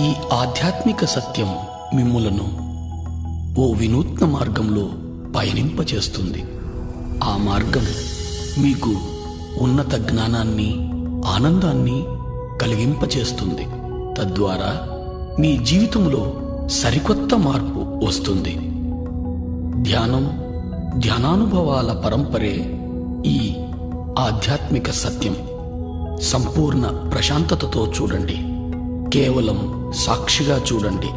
ఈ ఆధ్యాత్మిక సత్యం మిమ్ములను ఓ వినూత్న మార్గంలో పయనింపచేస్తుంది. ఆ మార్గం మీకు ఉన్నత జ్ఞానాన్ని, ఆనందాన్ని కలిగింపచేస్తుంది. తద్వారా మీ జీవితంలో సరికొత్త మార్పు వస్తుంది. ధ్యానం, ధ్యానానుభవాల పరంపరే ఈ ఆధ్యాత్మిక సత్యం. సంపూర్ణ ప్రశాంతతతో చూడండి. కేవలం సాక్షిగా చూడండి.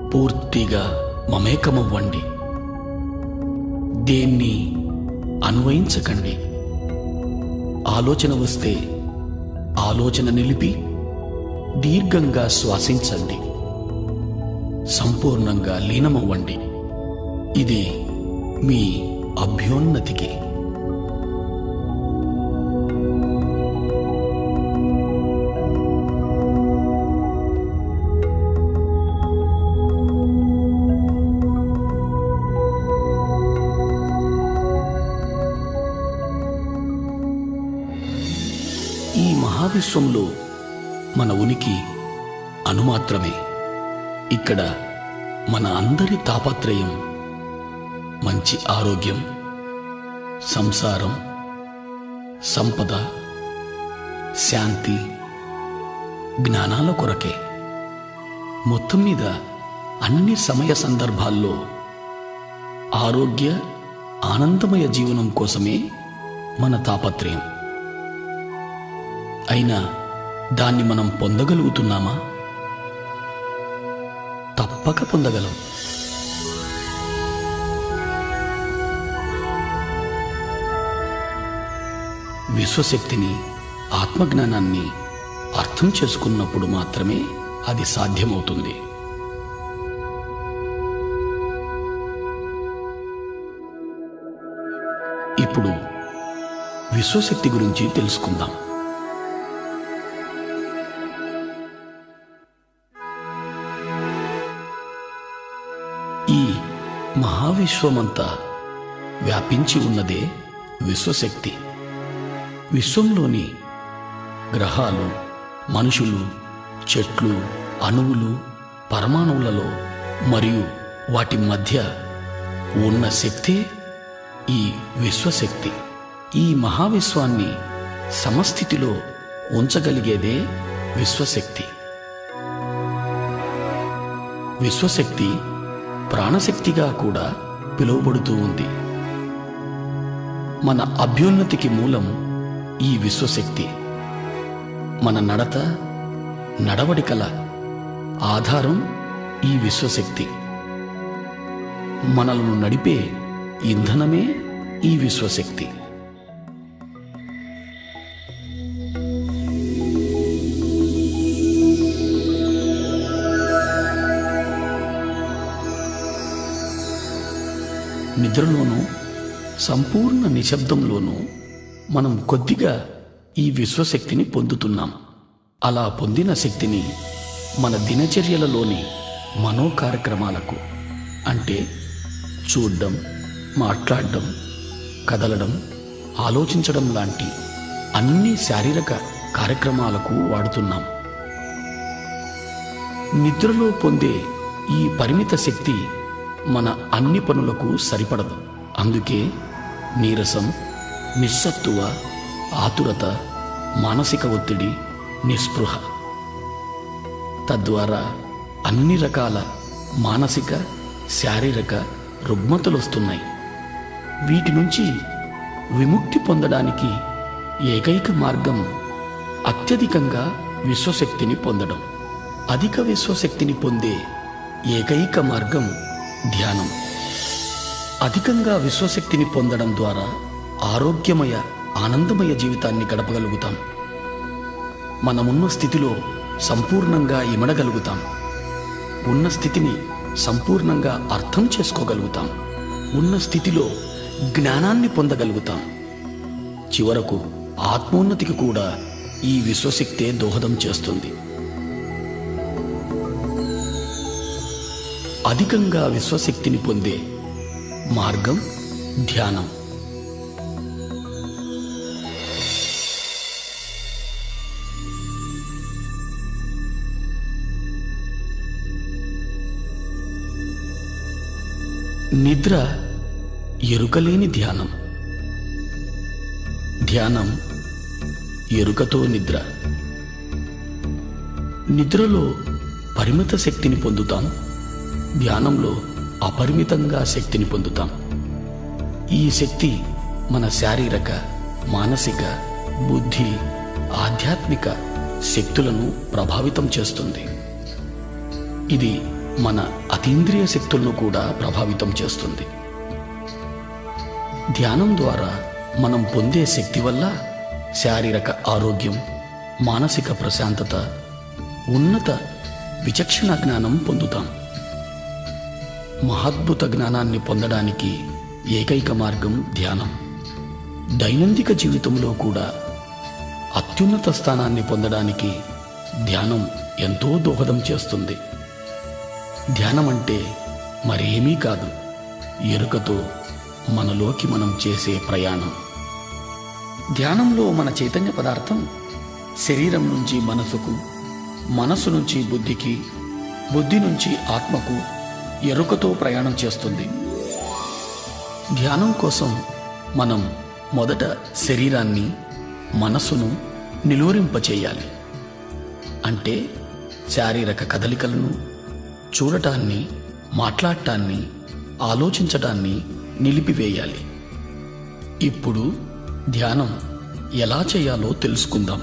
పూర్తిగా మమేకమవ్వండి. దేన్ని అన్వయించకండి. ఆలోచన వస్తే ఆలోచన నిలిపి దీర్ఘంగా శ్వాసించండి. సంపూర్ణంగా లీనమవ్వండి. ఇది మీ అభ్యున్నతికి. ఈ మహావిశ్వంలో మన ఉనికి అణుమాత్రమే. ఇక్కడ మన అందరి తాపత్రయం మంచి ఆరోగ్యం, సంసారం, సంపద, శాంతి, జ్ఞానాల కొరకే. మొత్తం మీద అన్ని సమయ సందర్భాల్లో ఆరోగ్య, ఆనందమయ జీవనం కోసమే మన తాపత్రయం. అయినా దాన్ని మనం పొందగలుగుతున్నామా? తప్పక పొందగలం. విశ్వశక్తిని, ఆత్మజ్ఞానాన్ని అర్థం చేసుకున్నప్పుడు మాత్రమే అది సాధ్యమవుతుంది. ఇప్పుడు విశ్వశక్తి గురించి తెలుసుకుందాం. ఈ మహావిశ్వమంతా వ్యాపించి ఉన్నదే విశ్వశక్తి. విశ్వంలోని గ్రహాలు, మనుషులు, చెట్లు, అణువులు, పరమాణువులలో మరియు వాటి మధ్య ఉన్న శక్తే ఈ విశ్వశక్తి. ఈ మహావిశ్వాన్ని సమస్థితిలో ఉంచగలిగేదే విశ్వశక్తి. విశ్వశక్తి ప్రాణశక్తిగా కూడా పిలువబడుతూ ఉంది. మన అభ్యున్నతికి మూలం ఈ విశ్వశక్తి. మన నడత, నడవడికల ఆధారం ఈ విశ్వశక్తి. మనలను నడిపే ఇంధనమే ఈ విశ్వశక్తి. నిద్రలోనూ, సంపూర్ణ నిశ్శబ్దంలోనూ మనం కొద్దిగా ఈ విశ్వశక్తిని పొందుతున్నాం. అలా పొందిన శక్తిని మన దినచర్యలలోని మనో కార్యక్రమాలకు, అంటే చూడడం, మాట్లాడడం, కదలడం, ఆలోచించడం లాంటి అన్ని శారీరక కార్యక్రమాలకు వాడుతున్నాం. నిద్రలో పొందే ఈ పరిమిత శక్తి మన అన్ని పనులకు సరిపడదు. అందుకే నీరసం, నిస్సత్తువ, ఆతురత, మానసిక ఒత్తిడి, నిస్పృహ, తద్వారా అన్ని రకాల మానసిక, శారీరక రుగ్మతలు వస్తున్నాయి. వీటి నుంచి విముక్తి పొందడానికి ఏకైక మార్గం అత్యధికంగా విశ్వశక్తిని పొందడం. అధిక విశ్వశక్తిని పొందే ఏకైక మార్గం ధ్యానం. అధికంగా విశ్వశక్తిని పొందడం ద్వారా ఆరోగ్యమయ, ఆనందమయ జీవితాన్ని గడపగలుగుతాం. మనమున్న స్థితిలో సంపూర్ణంగా ఇమడగలుగుతాం. ఉన్న స్థితిని సంపూర్ణంగా అర్థం చేసుకోగలుగుతాం. ఉన్న స్థితిలో జ్ఞానాన్ని పొందగలుగుతాం. చివరకు ఆత్మోన్నతికి కూడా ఈ విశ్వశక్తే దోహదం చేస్తుంది. అధికంగా విశ్వశక్తిని పొందే మార్గం ధ్యానం. నిద్ర ఎరుకలేని ధ్యానం. ధ్యానం ఎరుకతో నిద్ర. నిద్రలో పరిమిత శక్తిని పొందుతాం, ధ్యానంలో అపరిమితంగా శక్తిని పొందుతాం. ఈ శక్తి మన శారీరక, మానసిక, బుద్ధి, ఆధ్యాత్మిక శక్తులను ప్రభావితం చేస్తుంది. ఇది మన అతీంద్రియ శక్తులను కూడా ప్రభావితం చేస్తుంది. ధ్యానం ద్వారా మనం పొందే శక్తి వల్ల శారీరక ఆరోగ్యం, మానసిక ప్రశాంతత, ఉన్నత విచక్షణ జ్ఞానం పొందుతాం. మహాద్భుత జ్ఞానాన్ని పొందడానికి ఏకైక మార్గం ధ్యానం. దైనందిక జీవితంలో కూడా అత్యున్నత స్థానాన్ని పొందడానికి ధ్యానం ఎంతో దోహదం చేస్తుంది. ధ్యానం అంటే మరేమీ కాదు, ఎరుకతో మనలోకి మనం చేసే ప్రయాణం. ధ్యానంలో మన చైతన్య పదార్థం శరీరం నుంచి మనసుకు, మనసు నుంచి బుద్ధికి, బుద్ధి నుంచి ఆత్మకు ఎరుకతో ప్రయాణం చేస్తుంది. ధ్యానం కోసం మనం మొదట శరీరాన్ని, మనసును నిలువరింపచేయాలి. అంటే శారీరక కదలికలను, చూడటాన్ని, మాట్లాడటాన్ని, ఆలోచించటాన్ని నిలిపివేయాలి. ఇప్పుడు ధ్యానం ఎలా చేయాలో తెలుసుకుందాం.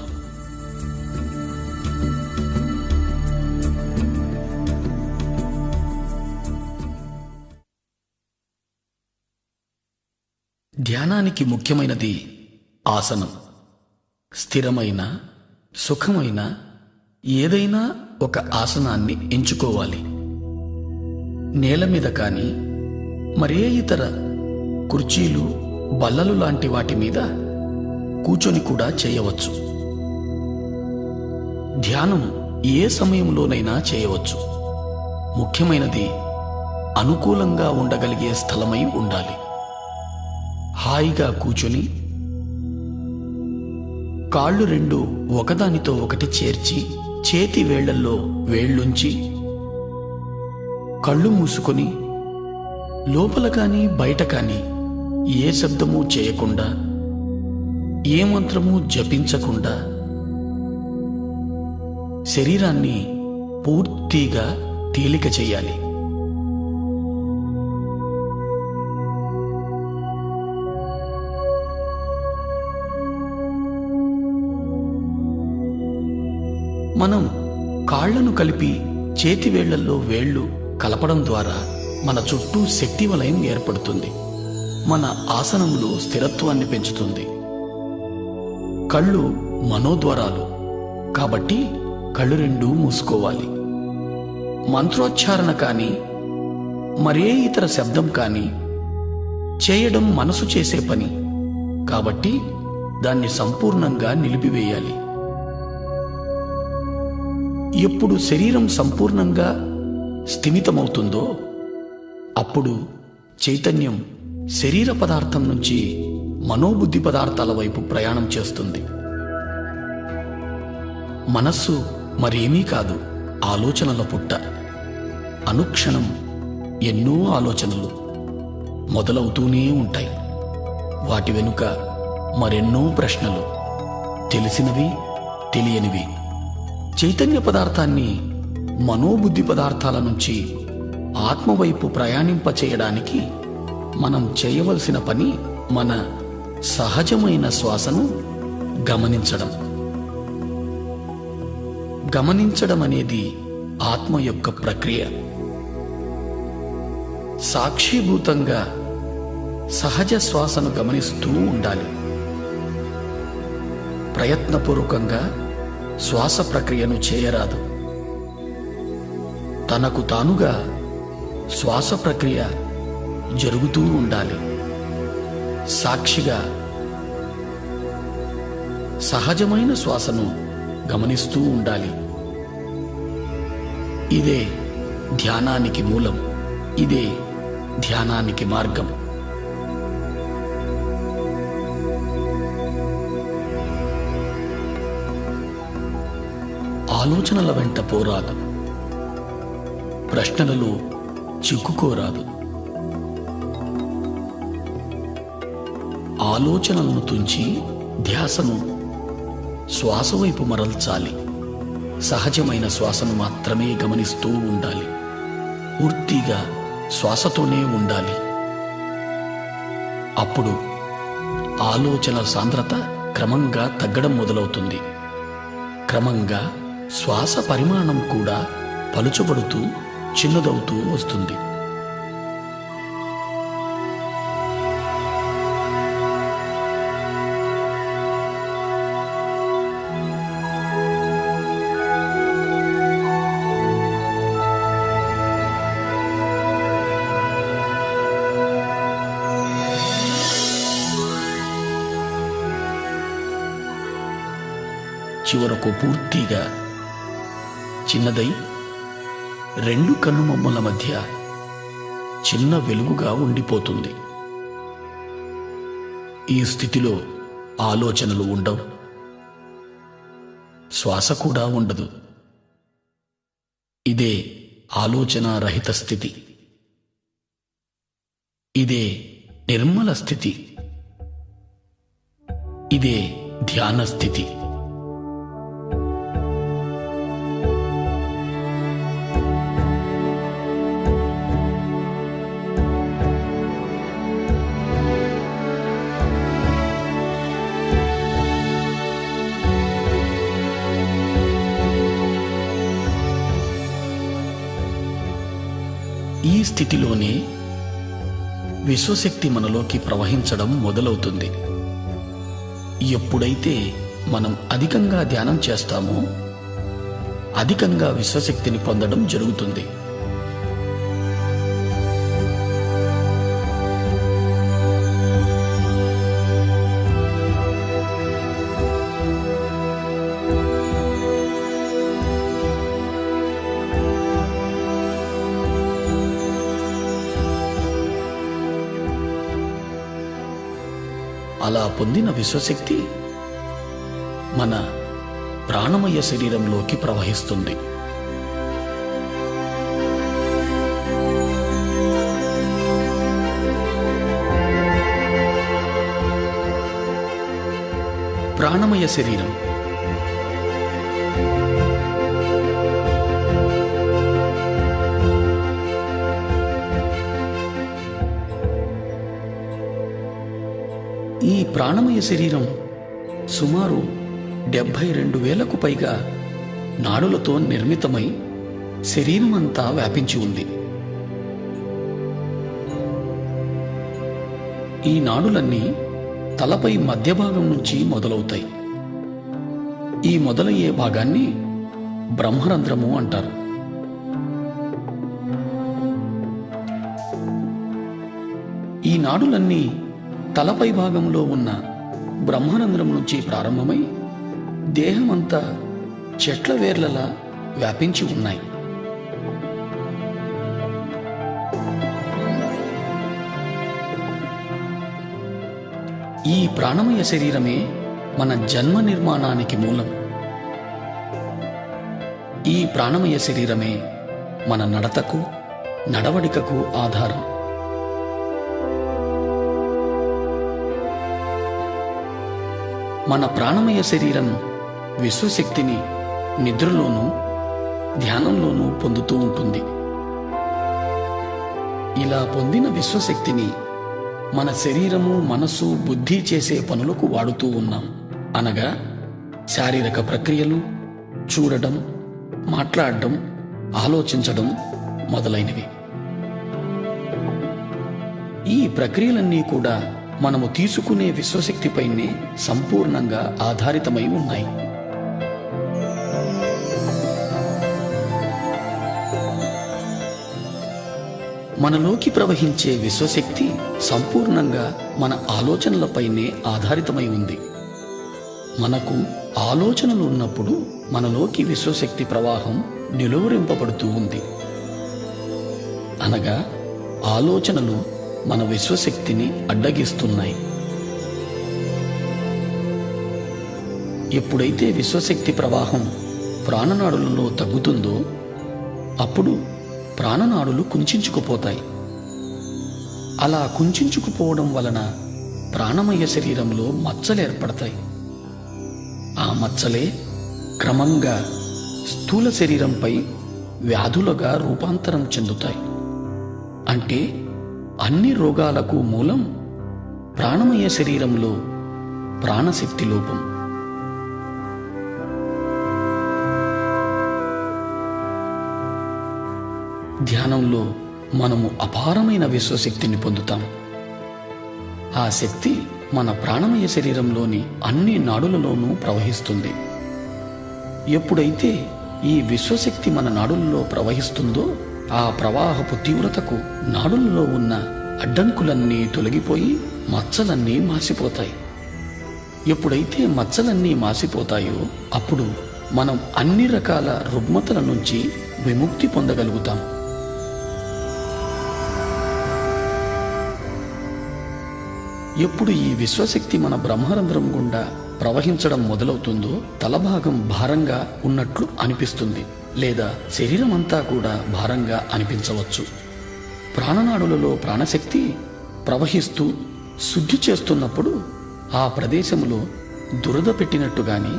ధ్యానానికి ముఖ్యమైనది ఆసనం. స్థిరమైన, సుఖమైన ఏదైనా ఒక ఆసనాన్ని ఎంచుకోవాలి. నేల మీద కానీ, మరే ఇతర కుర్చీలు, బల్లలు లాంటి వాటి మీద కూర్చొని కూడా చేయవచ్చు. ధ్యానం ఏ సమయంలోనైనా చేయవచ్చు. ముఖ్యమైనది అనుకూలంగా ఉండగలిగే స్థలమై ఉండాలి. హాయిగా కూర్చొని కాళ్ళు రెండు ఒకదానితో ఒకటి చేర్చి, చేతి వేళ్లల్లో వేళ్లుంచి, కళ్ళు మూసుకొని లోపల కానీ బయట కానీ ఏ శబ్దమూ చేయకుండా, ఏ మంత్రమూ జపించకుండా శరీరాన్ని పూర్తిగా తేలిక చేయాలి. మనం కాళ్లను కలిపి చేతివేళ్లల్లో వేళ్లు కలపడం ద్వారా మన చుట్టూ శక్తి వలయం ఏర్పడుతుంది. మన ఆసనంలో స్థిరత్వాన్ని పెంచుతుంది. కళ్ళు మనోద్వారాలు కాబట్టి కళ్ళు రెండూ మూసుకోవాలి. మంత్రోచ్చారణ కానీ, మరే ఇతర శబ్దం కానీ చేయడం మనసు చేసే పని కాబట్టి దాన్ని సంపూర్ణంగా నిలిపివేయాలి. ఎప్పుడు శరీరం సంపూర్ణంగా స్థిమితమవుతుందో అప్పుడు చైతన్యం శరీర పదార్థం నుంచి మనోబుద్ధి పదార్థాల వైపు ప్రయాణం చేస్తుంది. మనస్సు మరేమీ కాదు, ఆలోచనల పుట్ట. అనుక్షణం ఎన్నో ఆలోచనలు మొదలవుతూనే ఉంటాయి. వాటి వెనుక మరెన్నో ప్రశ్నలు, తెలిసినవి, తెలియనివి. చైతన్య పదార్థాన్ని మనోబుద్ధి పదార్థాల నుంచి ఆత్మవైపు ప్రయాణింపచేయడానికి మనం చేయవలసిన పని మన సహజమైన శ్వాసను గమనించడం. గమనించడం అనేది ఆత్మ యొక్క ప్రక్రియ. సాక్షిభూతంగా సహజ శ్వాసను గమనిస్తూ ఉండాలి. ప్రయత్నపూర్వకంగా శ్వాస ప్రక్రియను చేయరాదు. తనకు తానుగా శ్వాస ప్రక్రియ జరుగుతూ ఉండాలి. సాక్షిగా సహజమైన శ్వాసను గమనిస్తూ ఉండాలి. ఇదే ధ్యానానికి మూలం. ఇదే ధ్యానానికి మార్గం. ఆలోచనల వెంట పోరాదు. ప్రశ్నలలో చిక్కుకోరాదు. ఆలోచనలను తుంచి ధ్యాసను శ్వాస వైపు మరల్చాలి. సహజమైన శ్వాసను మాత్రమే గమనిస్తూ ఉండాలి. పూర్తిగా శ్వాసతోనే ఉండాలి. అప్పుడు ఆలోచన సాంద్రత క్రమంగా తగ్గడం మొదలవుతుంది. క్రమంగా శ్వాస పరిమాణం కూడా పలుచబడుతూ చిన్నదవుతూ వస్తుంది. చివరకు పూర్తిగా చిన్నదై రెండు కన్నుమొమ్మల మధ్య చిన్న వెలుగుగా ఉండిపోతుంది. ఈ స్థితిలో ఆలోచనలు ఉండవు, శ్వాస కూడా ఉండదు. ఇదే ఆలోచన రహిత స్థితి. ఇదే నిర్మల స్థితి. ఇదే ధ్యాన స్థితి. ఈ స్థితిలోనే విశ్వశక్తి మనలోకి ప్రవహించడం మొదలవుతుంది. ఎప్పుడైతే మనం అధికంగా ధ్యానం చేస్తామో అధికంగా విశ్వశక్తిని పొందడం జరుగుతుంది. అలా పొందిన విశ్వశక్తి మన ప్రాణమయ శరీరంలోకి ప్రవహిస్తుంది. ప్రాణమయ శరీరం ఈ ప్రాణమయ శరీరం సుమారు 72,000కు పైగా నాడులతో నిర్మితమై శరీరమంతా వ్యాపించి ఉంది. ఈ నాడులన్నీ తలపై మధ్య భాగం నుంచి మొదలవుతాయి. ఈ మొదలయ్యే భాగాన్ని బ్రహ్మరంధ్రము అంటారు. ఈ నాడులన్నీ తలపై భాగంలో ఉన్న బ్రహ్మరంధ్రం నుంచి ప్రారంభమై దేహమంతా చెట్ల వేర్లలా వ్యాపించి ఉన్నాయి. ఈ ప్రాణమయ శరీరమే మన జన్మ నిర్మాణానికి మూలం. ఈ ప్రాణమయ శరీరమే మన నడతకు, నడవడికకు ఆధారం. మన ప్రాణమయ శరీరం విశ్వశక్తిని నిద్రలోనూ ధ్యానంలోనూ పొందుతూ ఉంటుంది. ఇలా పొందిన విశ్వశక్తిని మన శరీరము, మనసు, బుద్ధి చేసే పనులకు వాడుతూ ఉన్నాం. అనగా శారీరక ప్రక్రియలు, చూడడం, మాట్లాడడం, ఆలోచించడం మొదలైనవి. ఈ ప్రక్రియలన్నీ కూడా మనము తీసుకునే విశ్వశక్తిపైనే సంపూర్ణంగా ఆధారితమై ఉన్నాయి. మనలోకి ప్రవహించే విశ్వశక్తి సంపూర్ణంగా మన ఆలోచనలపైనే ఆధారితమై ఉంది. మనకు ఆలోచనలు ఉన్నప్పుడు మనలోకి విశ్వశక్తి ప్రవాహం నిలువరింపబడుతూ ఉంది. అనగా ఆలోచనలు మన విశ్వశక్తిని అడ్డగిస్తున్నాయి. ఎప్పుడైతే విశ్వశక్తి ప్రవాహం ప్రాణనాడులలో తగ్గుతుందో అప్పుడు ప్రాణనాడులు కుంచుకుపోతాయి. అలా కుంచుకుపోవడం వలన ప్రాణమయ శరీరంలో మచ్చలు ఏర్పడతాయి. ఆ మచ్చలే క్రమంగా స్థూల శరీరంపై వ్యాధులుగా రూపాంతరం చెందుతాయి. అంటే అన్ని రోగాలకు మూలం ప్రాణమయ శరీరంలో ప్రాణశక్తి లోపం. ధ్యానంలో మనము అపారమైన విశ్వశక్తిని పొందుతాం. ఆ శక్తి మన ప్రాణమయ శరీరంలోని అన్ని నాడులలోనూ ప్రవహిస్తుంది. ఎప్పుడైతే ఈ విశ్వశక్తి మన నాడులలో ప్రవహిస్తుందో ఆ ప్రవాహపు తీవ్రతకు నాడులలో ఉన్న అడ్డంకులన్నీ తొలగిపోయి మచ్చలన్నీ మాసిపోతాయి. ఎప్పుడైతే మచ్చలన్నీ మాసిపోతాయో అప్పుడు మనం అన్ని రకాల రుగ్మతల నుంచి విముక్తి పొందగలుగుతాం. ఎప్పుడు ఈ విశ్వశక్తి మన బ్రహ్మరంధ్రం గుండా ప్రవహించడం మొదలవుతుందో తలభాగం భారంగా ఉన్నట్లు అనిపిస్తుంది, లేదా శరీరం అంతా కూడా భారంగా అనిపించవచ్చు. ప్రాణనాడులలో ప్రాణశక్తి ప్రవహిస్తూ శుద్ధి చేస్తున్నప్పుడు ఆ ప్రదేశంలో దురద పెట్టినట్టు గాని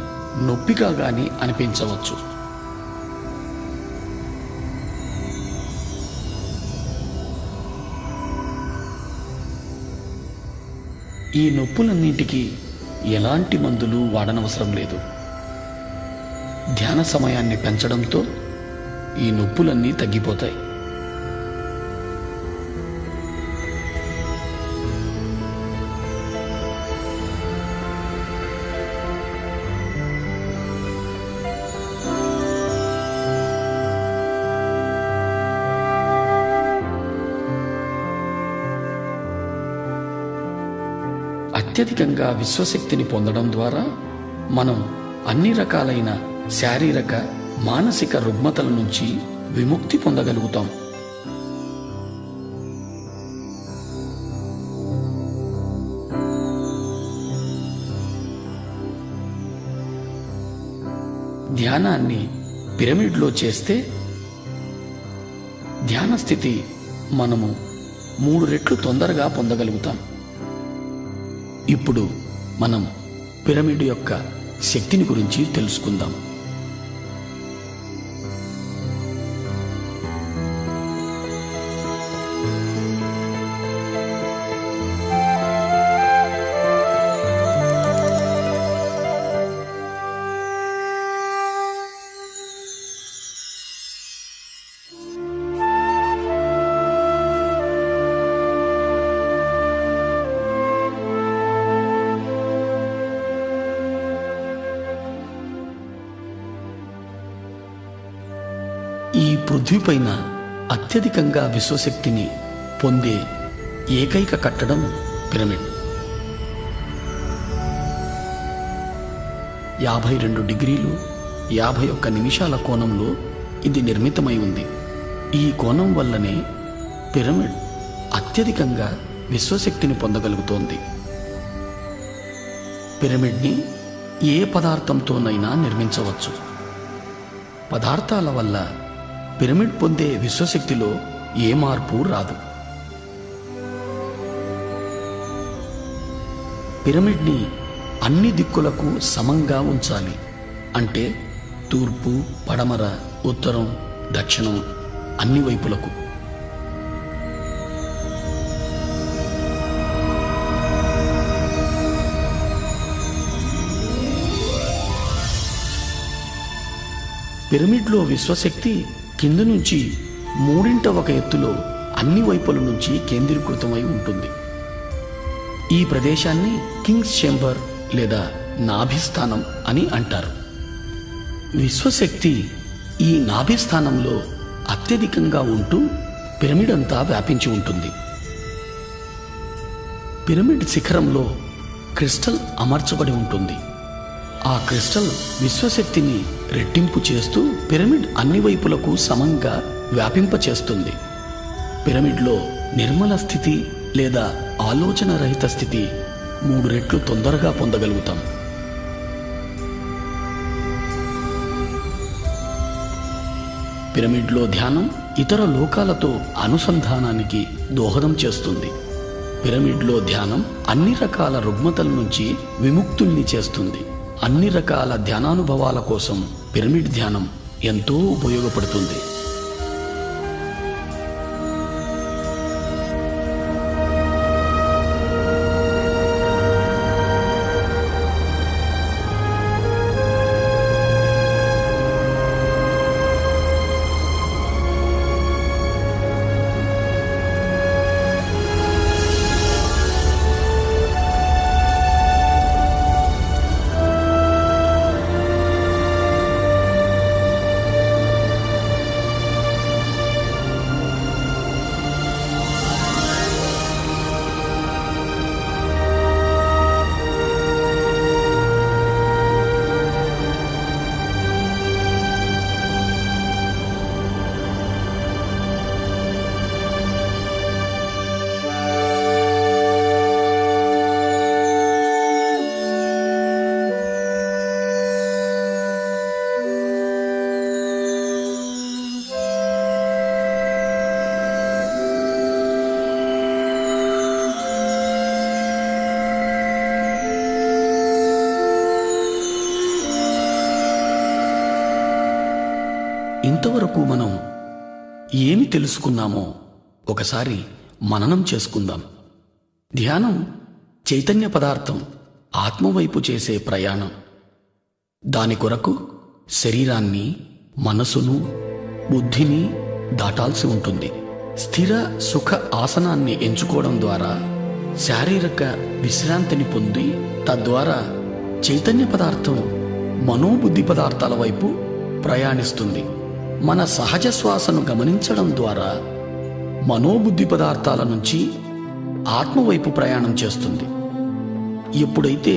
నొప్పిగా గాని అనిపించవచ్చు. ఈ నొప్పులన్నింటికీ ఎలాంటి మందులు వాడనవసరం లేదు. ధ్యాన సమయాన్ని పెంచడంతో ఈ నొప్పులన్నీ తగ్గిపోతాయి. అత్యధికంగా విశ్వశక్తిని పొందడం ద్వారా మనం అన్ని రకాలైన శారీరక మానసిక రుగ్మతల నుంచి విముక్తి పొందగలుగుతాం. ధ్యానాన్ని పిరమిడ్లో చేస్తే ధ్యాన స్థితి మనము 3 రెట్లు తొందరగా పొందగలుగుతాం. ఇప్పుడు మనం పిరమిడ్ యొక్క శక్తిని గురించి తెలుసుకుందాం. ఈ పృథ్వీపైన అత్యధికంగా విశ్వశక్తిని పొందే ఏకైక కట్టడం పిరమిడ్. 52 డిగ్రీలు 51 నిమిషాల కోణంలో ఇది నిర్మితమై ఉంది. ఈ కోణం వల్లనే పిరమిడ్ అత్యధికంగా విశ్వశక్తిని పొందగలుగుతోంది. పిరమిడ్ని ఏ పదార్థంతోనైనా నిర్మించవచ్చు. పదార్థాల వల్ల పిరమిడ్ పొందే విశ్వశక్తిలో ఏ మార్పు రాదు. పిరమిడ్ని అన్ని దిక్కులకు సమంగా ఉంచాలి. అంటే తూర్పు, పడమర, ఉత్తరం, దక్షిణం అన్ని వైపులకు. పిరమిడ్లో విశ్వశక్తి కింద నుంచి 3/1 ఎత్తులో అన్ని వైపుల నుంచి కేంద్రీకృతమై ఉంటుంది. ఈ ప్రదేశాన్ని కింగ్స్ చేంబర్ లేదా నాభిస్థానం అని అంటారు. విశ్వశక్తి ఈ నాభిస్థానంలో అత్యధికంగా ఉంటూ పిరమిడ్ అంతా వ్యాపించి ఉంటుంది. పిరమిడ్ శిఖరంలో క్రిస్టల్ అమర్చబడి ఉంటుంది. ఆ క్రిస్టల్ విశ్వశక్తిని రెట్టింపు చేస్తూ పిరమిడ్ అన్ని వైపులకు సమంగా వ్యాపింపచేస్తుంది. పిరమిడ్లో నిర్మల స్థితి లేదా ఆలోచన రహిత స్థితి 3 రెట్లు తొందరగా పొందగలుగుతాం. పిరమిడ్లో ధ్యానం ఇతర లోకాలతో అనుసంధానానికి దోహదం చేస్తుంది. పిరమిడ్లో ధ్యానం అన్ని రకాల రుగ్మతల నుంచి విముక్తుల్ని చేస్తుంది. అన్ని రకాల ధ్యానానుభవాల కోసం పిరమిడ్ ధ్యానం ఎంతో ఉపయోగపడుతుంది. ఇంతవరకు మనం ఏమి తెలుసుకున్నామో ఒకసారి మననం చేసుకుందాం. ధ్యానం చైతన్య పదార్థం ఆత్మవైపు చేసే ప్రయాణం. దాని కొరకు శరీరాన్ని, మనసును, బుద్ధిని దాటాల్సి ఉంటుంది. స్థిర సుఖ ఆసనాన్ని ఎంచుకోవడం ద్వారా శారీరక విశ్రాంతిని పొంది తద్వారా చైతన్య పదార్థం మనోబుద్ధి పదార్థాల వైపు ప్రయాణిస్తుంది. మన సహజ శ్వాసను గమనించడం ద్వారా మనోబుద్ధి పదార్థాల నుంచి ఆత్మవైపు ప్రయాణం చేస్తుంది. ఎప్పుడైతే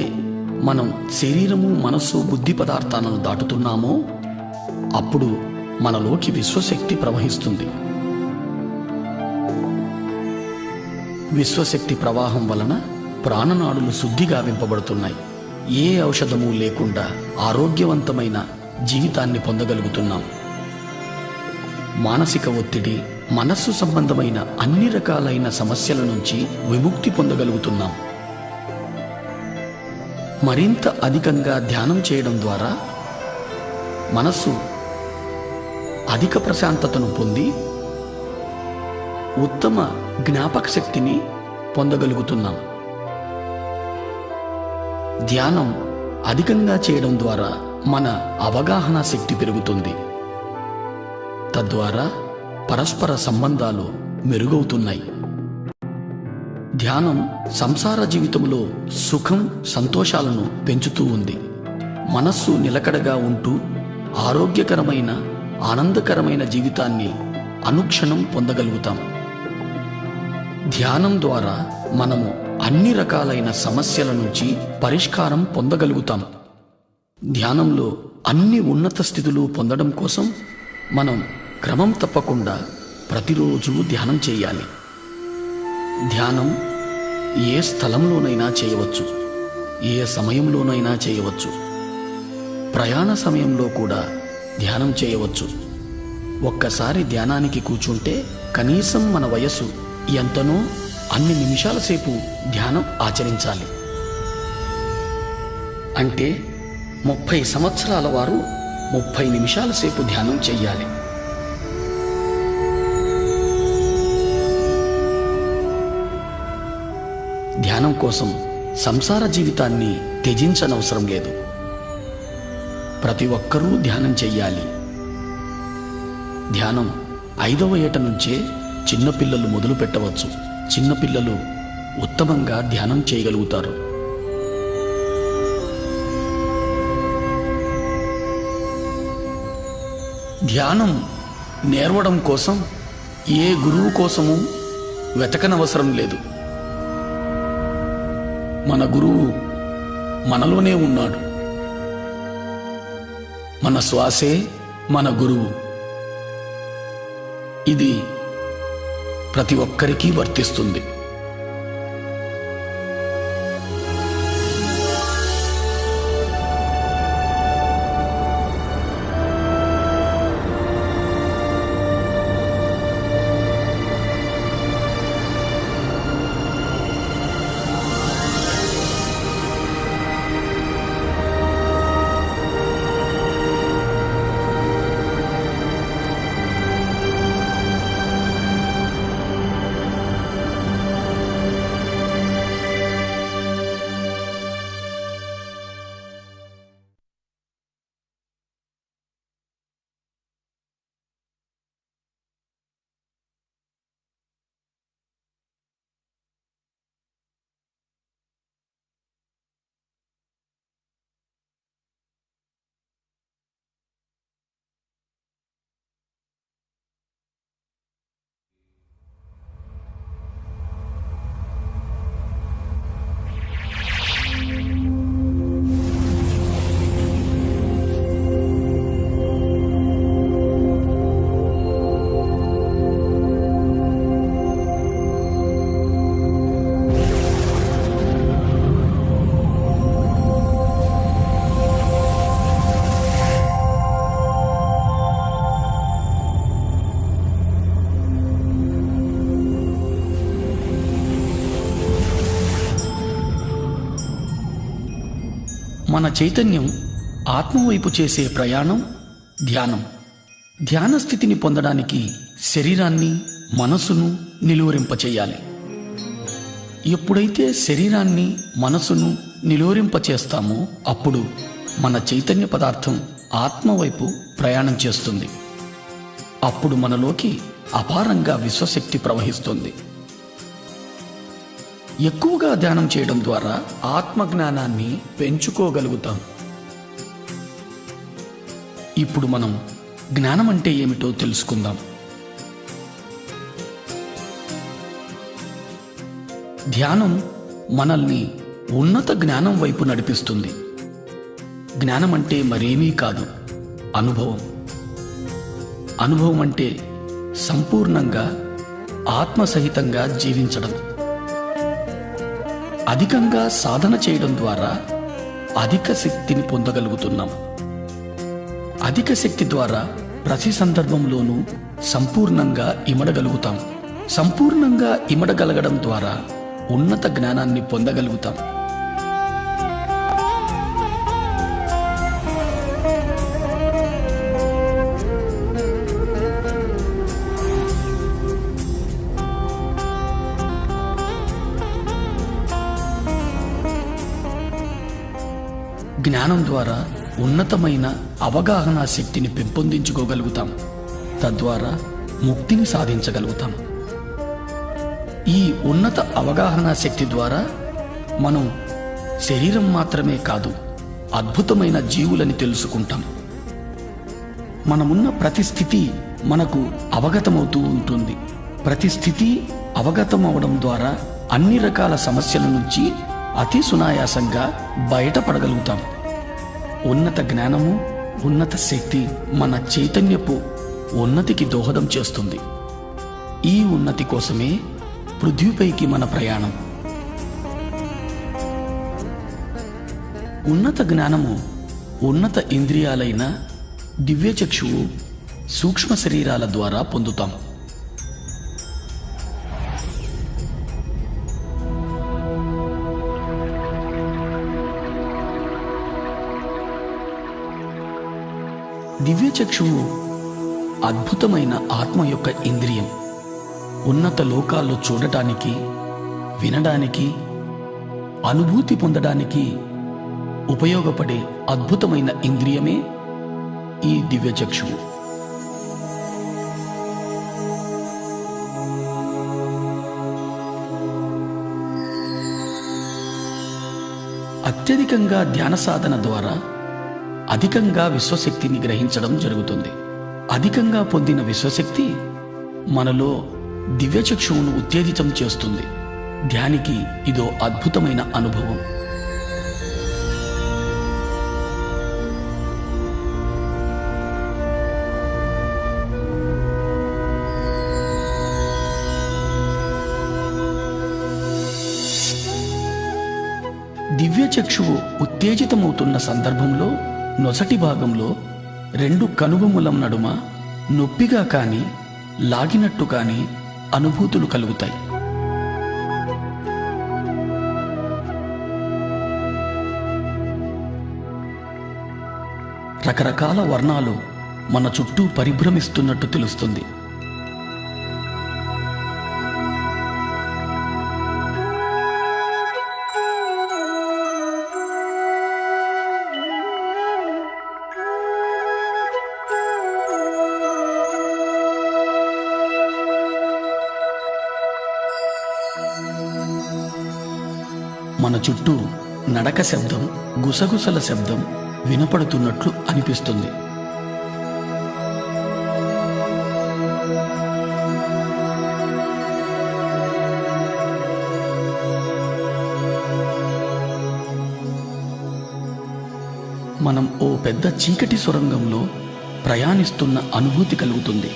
మనం శరీరము, మనస్సు, బుద్ధి పదార్థాలను దాటుతున్నామో అప్పుడు మనలోకి విశ్వశక్తి ప్రవహిస్తుంది. విశ్వశక్తి ప్రవాహం వలన ప్రాణనాడులు శుద్ధి గావింపబడుతున్నాయి. ఏ ఔషధము లేకుండా ఆరోగ్యవంతమైన జీవితాన్ని పొందగలుగుతున్నాం. మానసిక ఒత్తిడి, మనస్సు సంబంధమైన అన్ని రకాలైన సమస్యల నుంచి విముక్తి పొందగలుగుతున్నాం. మరింత అధికంగా ధ్యానం చేయడం ద్వారా మనస్సు అధిక ప్రశాంతతను పొంది ఉత్తమ జ్ఞాపక శక్తిని పొందగలుగుతున్నాం. ధ్యానం అధికంగా చేయడం ద్వారా మన అవగాహన శక్తి పెరుగుతుంది. తద్వారా పరస్పర సంబంధాలు మెరుగవుతున్నాయి. ధ్యానం సంసార జీవితంలో సుఖం, సంతోషాలను పెంచుతూ ఉంది. మనస్సు నిలకడగా ఉంటూ ఆరోగ్యకరమైన, ఆనందకరమైన జీవితాన్ని అనుక్షణం పొందగలుగుతాం. ధ్యానం ద్వారా మనము అన్ని రకాలైన సమస్యల నుంచి పరిష్కారం పొందగలుగుతాం. ధ్యానంలో అన్ని ఉన్నత స్థితులు పొందడం కోసం మనం క్రమం తప్పకుండా ప్రతిరోజు ధ్యానం చేయాలి. ధ్యానం ఏ స్థలంలోనైనా చేయవచ్చు, ఏ సమయంలోనైనా చేయవచ్చు. ప్రయాణ సమయంలో కూడా ధ్యానం చేయవచ్చు. ఒక్కసారి ధ్యానానికి కూర్చుంటే కనీసం మన వయస్సు ఎంతనో అన్ని నిమిషాల సేపు ధ్యానం ఆచరించాలి. అంటే 30 సంవత్సరాల వారు 30 నిమిషాల సేపు ధ్యానం చెయ్యాలి. ధ్యానం కోసం సంసార జీవితాన్ని త్యజించనవసరం లేదు. ప్రతి ఒక్కరూ ధ్యానం చెయ్యాలి. ధ్యానం 5వ ఏట నుంచే చిన్నపిల్లలు మొదలు పెట్టవచ్చు. చిన్నపిల్లలు ఉత్తమంగా ధ్యానం చేయగలుగుతారు. ధ్యానం నేర్వడం కోసం ఏ గురువు కోసము వెతకనవసరం లేదు. మన గురువు మనలోనే ఉన్నాడు. మన శ్వాసే మన గురువు. ఇది ప్రతి ఒక్కరికి వర్తిస్తుంది. మన చైతన్యం ఆత్మవైపు చేసే ప్రయాణం ధ్యానం. ధ్యాన స్థితిని పొందడానికి శరీరాన్ని, మనసును నిలువరింపచేయాలి. ఎప్పుడైతే శరీరాన్ని, మనసును నిలువరింపచేస్తామో అప్పుడు మన చైతన్య పదార్థం ఆత్మవైపు ప్రయాణం చేస్తుంది. అప్పుడు మనలోకి అపారంగా విశ్వశక్తి ప్రవహిస్తుంది. ఎక్కువగా ధ్యానం చేయడం ద్వారా ఆత్మజ్ఞానాన్ని పెంచుకోగలుగుతాం. ఇప్పుడు మనం జ్ఞానం అంటే ఏమిటో తెలుసుకుందాం. ధ్యానం మనల్ని ఉన్నత జ్ఞానం వైపు నడిపిస్తుంది. జ్ఞానం అంటే మరేమీ కాదు, అనుభవం. అనుభవం అంటే సంపూర్ణంగా ఆత్మసహితంగా జీవించడం. అధికంగా సాధన చేయడం ద్వారా అధిక శక్తిని పొందగలుగుతున్నాం. అధిక శక్తి ద్వారా ప్రతి సందర్భంలోనూ సంపూర్ణంగా ఇమడగలుగుతాం. సంపూర్ణంగా ఇమడగలగడం ద్వారా ఉన్నత జ్ఞానాన్ని పొందగలుగుతాం. జ్ఞానం ద్వారా ఉన్నతమైన అవగాహన శక్తిని పెంపొందించుకోగలుగుతాం. తద్వారా ముక్తిని సాధించగలుగుతాం. ఈ ఉన్నత అవగాహన శక్తి ద్వారా మనం శరీరం మాత్రమే కాదు, అద్భుతమైన జీవులని తెలుసుకుంటాం. మనమున్న ప్రతి స్థితి మనకు అవగతమవుతూ ఉంటుంది. ప్రతి స్థితి అవగతం అవడం ద్వారా అన్ని రకాల సమస్యల నుంచి అతి సునాయాసంగా బయటపడగలుగుతాం. ఉన్నత జ్ఞానము, ఉన్నత శక్తి మన చైతన్యపు ఉన్నతికి దోహదం చేస్తుంది. ఈ ఉన్నతి కోసమే పృథ్వీపైకి మన ప్రయాణం. ఉన్నత జ్ఞానము ఉన్నత ఇంద్రియాలైన దివ్యచక్షువు, సూక్ష్మ శరీరాల ద్వారా పొందుతాం. దివ్యచక్షువు అద్భుతమైన ఆత్మ యొక్క ఇంద్రియం. ఉన్నత లోకాల్లో చూడటానికి, వినడానికి, అనుభూతి పొందడానికి ఉపయోగపడే అద్భుతమైన ఇంద్రియమే ఈ దివ్యచక్షువు. అత్యధికంగా ధ్యాన సాధన ద్వారా అధికంగా విశ్వశక్తిని గ్రహించడం జరుగుతుంది. అధికంగా పొందిన విశ్వశక్తి మనలో దివ్యచక్షువును ఉత్తేజితం చేస్తుంది. ధ్యానికి ఇదో అద్భుతమైన అనుభవం. దివ్యచక్షువు ఉత్తేజితమవుతున్న సందర్భంలో నొసటి భాగంలో రెండు కనుబొమ్మల నడుమ నొప్పిగా కానీ, లాగినట్టు కానీ అనుభూతులు కలుగుతాయి. రకరకాల వర్ణాలు మన చుట్టూ పరిభ్రమిస్తున్నట్టు తెలుస్తుంది. మన చుట్టూ నడక శబ్దం, గుసగుసల శబ్దం వినపడుతున్నట్లు అనిపిస్తుంది. మనం ఓ పెద్ద చీకటి సొరంగంలో ప్రయాణిస్తున్న అనుభూతి కలుగుతుంది.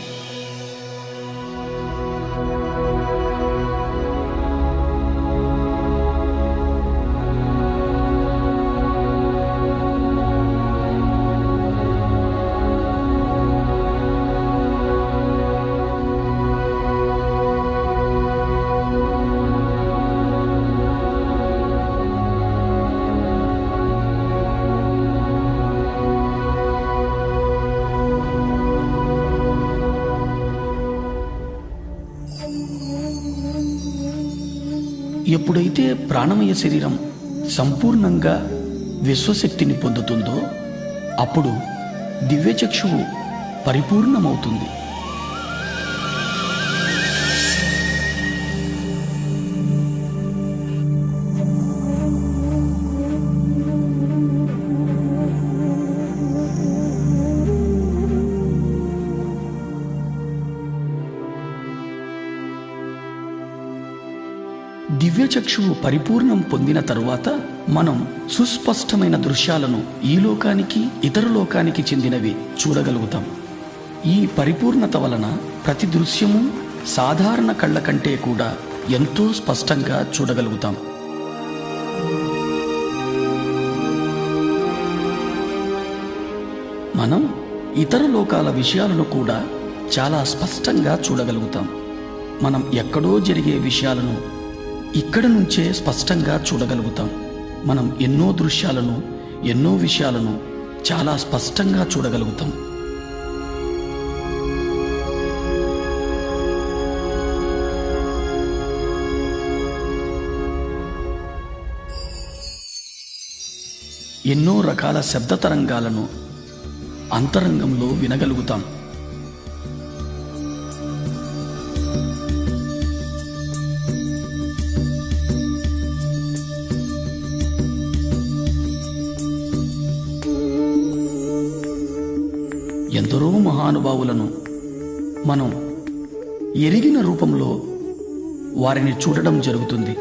ఎప్పుడైతే ప్రాణమయ శరీరం సంపూర్ణంగా విశ్వశక్తిని పొందుతుందో అప్పుడు దివ్యచక్షువు పరిపూర్ణమవుతుంది. దివ్యచక్షువు పరిపూర్ణం పొందిన తరువాత మనం సుస్పష్టమైన దృశ్యాలను ఈ లోకానికి ఇతర లోకానికి చెందినవి చూడగలుగుతాం. ఈ పరిపూర్ణత వలన ప్రతి దృశ్యము సాధారణ కళ్ళ కంటే కూడా ఎంతో స్పష్టంగా చూడగలుగుతాం. మనం ఇతర లోకాల విషయాలను కూడా చాలా స్పష్టంగా చూడగలుగుతాం. మనం ఎక్కడో జరిగే విషయాలను ఇక్కడ నుంచే స్పష్టంగా చూడగలుగుతాం. మనం ఎన్నో దృశ్యాలను ఎన్నో విషయాలను చాలా స్పష్టంగా చూడగలుగుతాం. ఎన్నో రకాల శబ్ద తరంగాలను అంతరంగంలో వినగలుగుతాం. ఎందరో మహానుభావులను మనం ఎరిగిన రూపంలో వారిని చూడడం జరుగుతుంది.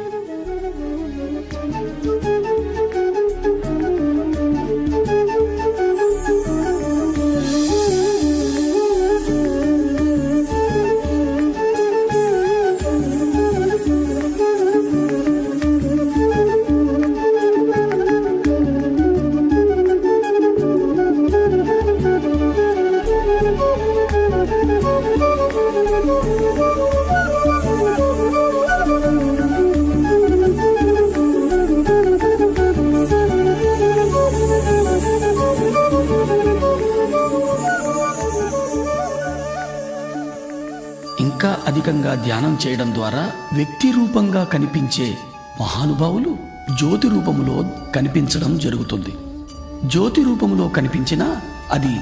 ఇంకా అధికంగా ధ్యానం చేయడం ద్వారా వ్యక్తి రూపంగా కనిపించే మహానుభావులు జ్యోతి రూపంలో కనిపించడం జరుగుతుంది. జ్యోతి రూపంలో కనిపించినా అది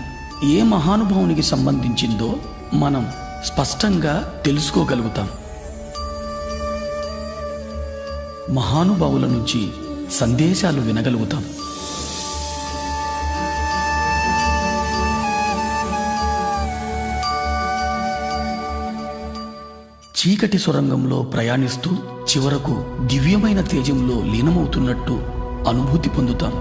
ఏ మహానుభావునికి సంబంధించిందో మనం స్పష్టంగా తెలుసుకోగలుగుతాం. మహానుభావుల నుంచి సందేశాలు వినగలుగుతాం. చీకటి సొరంగంలో ప్రయాణిస్తూ చివరకు దివ్యమైన తేజంలో లీనమవుతున్నట్టు అనుభూతి పొందుతాం.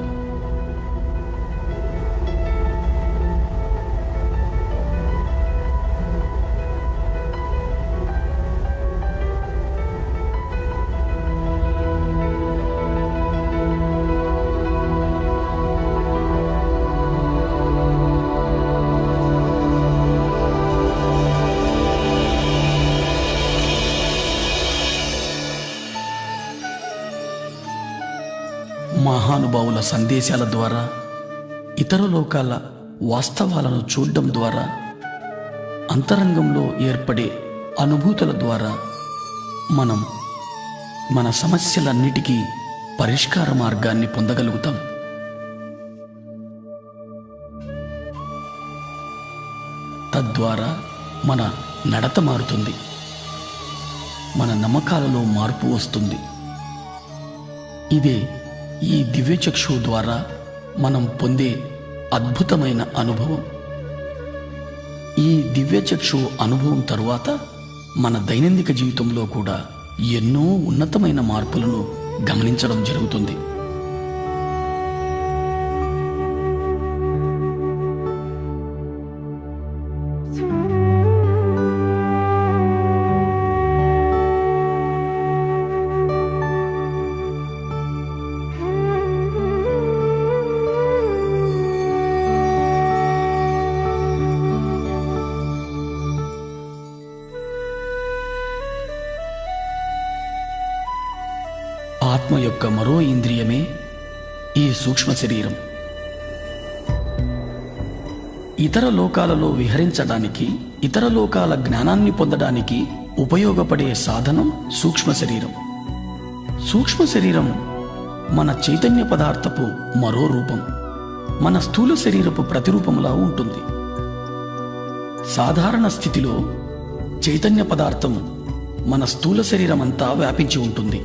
మహానుభావుల సందేశాల ద్వారా ఇతర లోకాల వాస్తవాలను చూడడం ద్వారా అంతరంగంలో ఏర్పడే అనుభూతుల ద్వారా మనం మన సమస్యలన్నిటికీ పరిష్కార మార్గాన్ని పొందగలుగుతాం. తద్వారా మన నడత మారుతుంది, మన నమ్మకాలలో మార్పు వస్తుంది. ఇదే ఈ దివ్యచక్షువు ద్వారా మనం పొందే అద్భుతమైన అనుభవం. ఈ దివ్యచక్షువు అనుభవం తరువాత మన దైనందిక జీవితంలో కూడా ఎన్నో ఉన్నతమైన మార్పులను గమనించడం జరుగుతుంది. ఆత్మ యొక్క మరో ఇంద్రియమే ఈ సూక్ష్మ శరీరం. ఇతర లోకాలలో విహరించడానికి, ఇతర లోకాల జ్ఞానాన్ని పొందడానికి ఉపయోగపడే సాధనం సూక్ష్మ శరీరం. సూక్ష్మ శరీరం మన చైతన్య పదార్థపు మరో రూపం. మన స్థూల శరీరపు ప్రతిరూపంలా ఉంటుంది. సాధారణ స్థితిలో చైతన్య పదార్థం మన స్థూల శరీరం అంతా వ్యాపించి ఉంటుంది.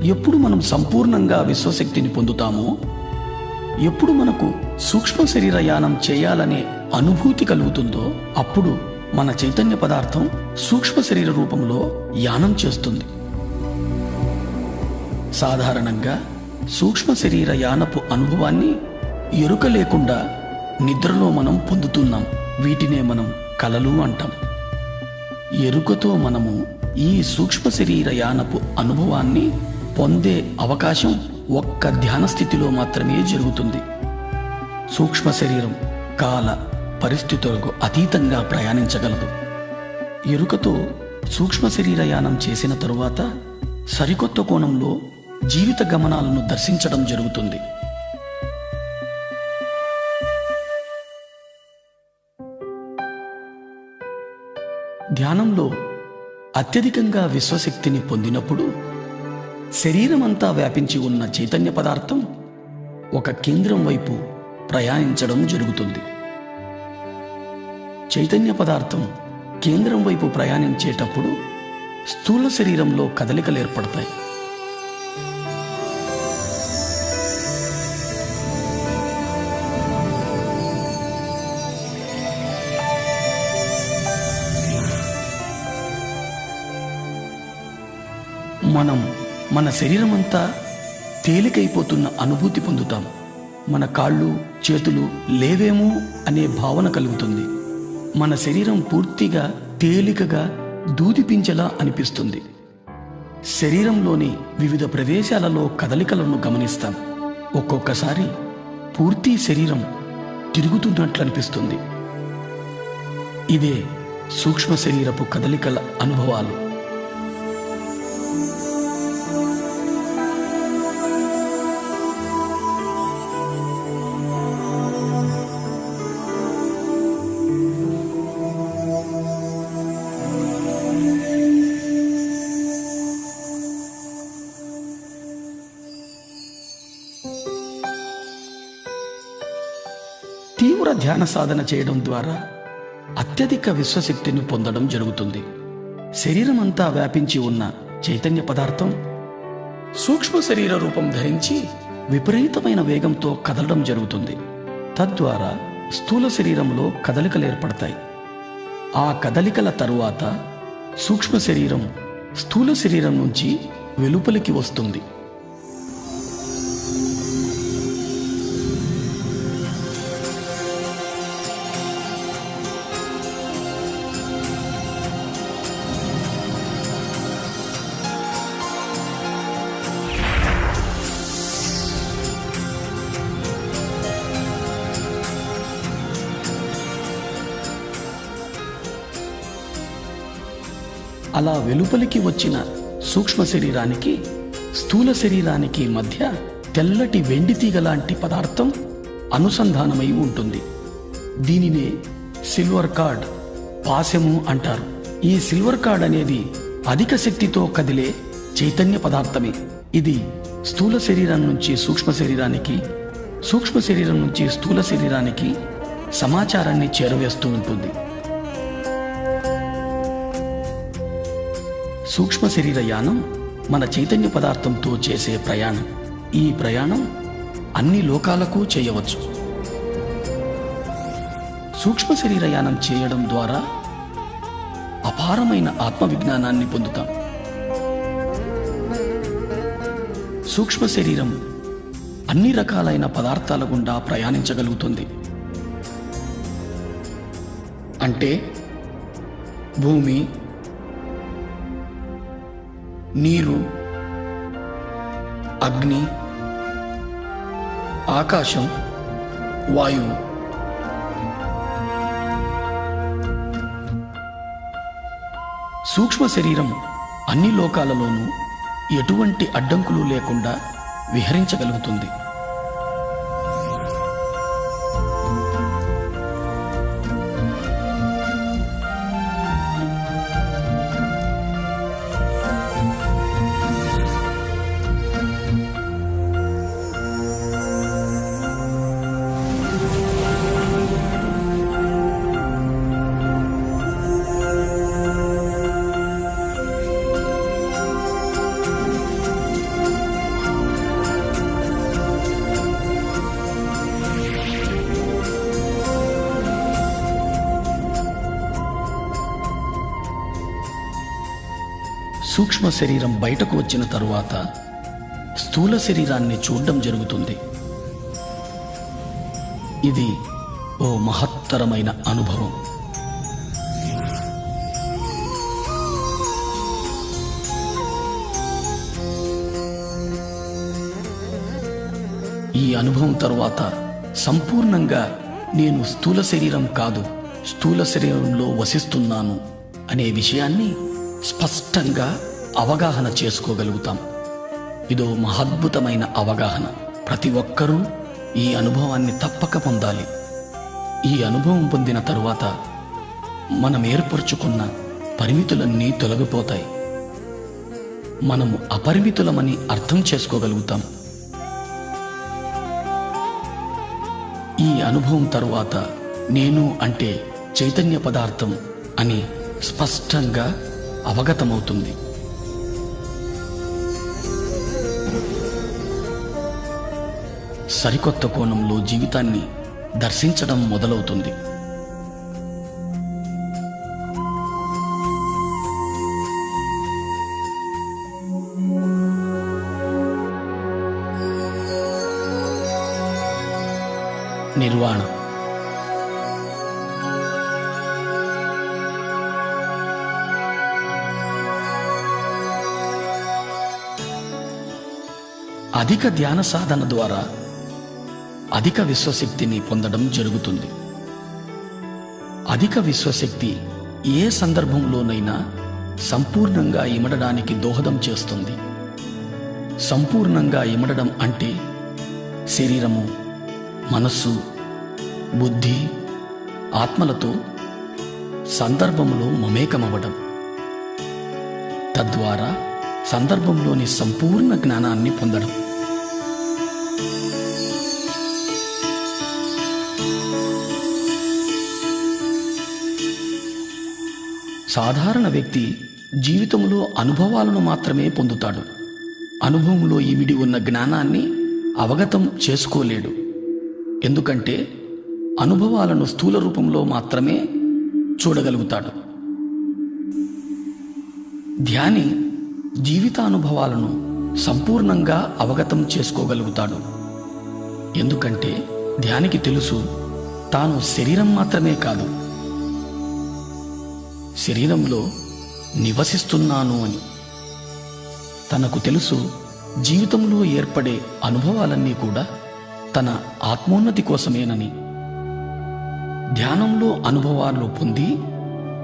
ఎప్పుడు మనం సంపూర్ణంగా విశ్వశక్తిని పొందుతామో, ఎప్పుడు మనకు సూక్ష్మ శరీర యానం చేయాలనే అనుభూతి కలుగుతుందో, అప్పుడు మన చైతన్య పదార్థం సూక్ష్మ శరీర రూపంలో యానం చేస్తుంది. సాధారణంగా సూక్ష్మ శరీర యానపు అనుభవాన్ని ఎరుక లేకుండా నిద్రలో మనం పొందుతున్నాం. వీటినే మనం కలలు అంటాం. ఎరుకతో మనము ఈ సూక్ష్మ శరీర యానపు అనుభవాన్ని పొందే అవకాశం ఒక్క ధ్యాన స్థితిలో మాత్రమే జరుగుతుంది. సూక్ష్మ శరీరం కాల పరిస్థితులకు అతీతంగా ప్రయాణించగలదు. ఎరుకతో సూక్ష్మ శరీర యానం చేసిన తరువాత సరికొత్త కోణంలో జీవిత గమనాలను దర్శించడం జరుగుతుంది. ధ్యానంలో అత్యధికంగా విశ్వశక్తిని పొందినప్పుడు శరీరమంతా వ్యాపించి ఉన్న చైతన్య పదార్థం ఒక కేంద్రం వైపు ప్రయాణించడం జరుగుతుంది. చైతన్య పదార్థం కేంద్రం వైపు ప్రయాణించేటప్పుడు స్థూల శరీరంలో కదలికలు ఏర్పడతాయి. మనం మన శరీరమంతా తేలికైపోతున్న అనుభూతి పొందుతాం. మన కాళ్ళు చేతులు లేవేమో అనే భావన కలుగుతుంది. మన శరీరం పూర్తిగా తేలికగా దూదిపించేలా అనిపిస్తుంది. శరీరంలోని వివిధ ప్రదేశాలలో కదలికలను గమనిస్తాం. ఒక్కొక్కసారి పూర్తి శరీరం తిరుగుతున్నట్లు అనిపిస్తుంది. ఇదే సూక్ష్మ శరీరపు కదలికల అనుభవాలు. తీవ్ర ధ్యాన సాధన చేయడం ద్వారా అత్యధిక విశ్వశక్తిని పొందడం జరుగుతుంది. శరీరం అంతా వ్యాపించి ఉన్న చైతన్య పదార్థం సూక్ష్మ శరీర రూపం ధరించి విపరీతమైన వేగంతో కదలడం జరుగుతుంది. తద్వారా స్థూల శరీరంలో కదలికలు ఏర్పడతాయి. ఆ కదలికల తరువాత సూక్ష్మ శరీరం స్థూల శరీరం నుంచి వెలుపలికి వస్తుంది. అలా వెలుపలికి వచ్చిన సూక్ష్మ శరీరానికి స్థూల శరీరానికి మధ్య తెల్లటి వెండి తీగ లాంటి పదార్థం అనుసంధానమై ఉంటుంది. దీనినే సిల్వర్ కార్డ్, పాశము అంటారు. ఈ సిల్వర్ కార్డ్ అనేది అధిక శక్తితో కదిలే చైతన్య పదార్థమే. ఇది స్థూల శరీరం నుంచి సూక్ష్మ శరీరానికి, సూక్ష్మ శరీరం నుంచి స్థూల శరీరానికి సమాచారాన్ని చేరవేస్తూ ఉంటుంది. సూక్ష్మ శరీర యానం మన చైతన్య పదార్థంతో చేసే ప్రయాణం. ఈ ప్రయాణం అన్ని లోకాలకు చేయవచ్చు. సూక్ష్మ శరీర యానం చేయడం ద్వారా అపారమైన ఆత్మవిజ్ఞానాన్ని పొందుతాం. సూక్ష్మ శరీరం అన్ని రకాలైన పదార్థాల గుండా ప్రయాణించగలుగుతుంది. అంటే భూమి, నీరు, అగ్ని, ఆకాశం, వాయువు. సూక్ష్మ శరీరం అన్ని లోకాలలోనూ ఎటువంటి అడ్డంకులు లేకుండా విహరించగలుగుతుంది. సూక్ష్మ శరీరం బయటకు వచ్చిన తరువాత స్థూల శరీరాన్ని చూడడం జరుగుతుంది. ఇది ఓ మహత్తరమైన అనుభవం. ఈ అనుభవం తరువాత సంపూర్ణంగా నేను స్థూల శరీరం కాదు, స్థూల శరీరంలో వసిస్తున్నాను అనే విషయాన్ని స్పష్టంగా అవగాహన చేసుకోగలుగుతాం. ఇదో మహద్భుతమైన అవగాహన. ప్రతి ఒక్కరూ ఈ అనుభవాన్ని తప్పక పొందాలి. ఈ అనుభవం పొందిన తరువాత మనం ఏర్పరచుకున్న పరిమితులన్నీ తొలగిపోతాయి. మనము అపరిమితులమని అర్థం చేసుకోగలుగుతాం. ఈ అనుభవం తరువాత నేను అంటే చైతన్య పదార్థం అని స్పష్టంగా అవగతమవుతుంది. సరికొత్త కోణంలో జీవితాన్ని దర్శించడం మొదలవుతుంది. నిర్వాణ. అధిక ధ్యాన సాధన ద్వారా అధిక విశ్వశక్తిని పొందడం జరుగుతుంది. అధిక విశ్వశక్తి ఏ సందర్భంలోనైనా సంపూర్ణంగా ఇమడడానికి దోహదం చేస్తుంది. సంపూర్ణంగా ఇమడడం అంటే శరీరము, మనస్సు, బుద్ధి, ఆత్మలతో సందర్భంలో మమేకమవ్వడం. తద్వారా సందర్భంలోని సంపూర్ణ జ్ఞానాన్ని పొందడం. సాధారణ వ్యక్తి జీవితంలో అనుభవాలను మాత్రమే పొందుతాడు. అనుభవంలో ఇమిడి ఉన్న జ్ఞానాన్ని అవగతం చేసుకోలేడు. ఎందుకంటే అనుభవాలను స్థూల రూపంలో మాత్రమే చూడగలుగుతాడు. ధ్యాని జీవితానుభవాలను సంపూర్ణంగా అవగతం చేసుకోగలుగుతాడు. ఎందుకంటే ధ్యానికి తెలుసు తాను శరీరం మాత్రమే కాదు, శరీరంలో నివసిస్తున్నాను అని. తనకు తెలుసు జీవితంలో ఏర్పడే అనుభవాలన్నీ కూడా తన ఆత్మోన్నతి కోసమేనని. ధ్యానంలో అనుభవాలు పొంది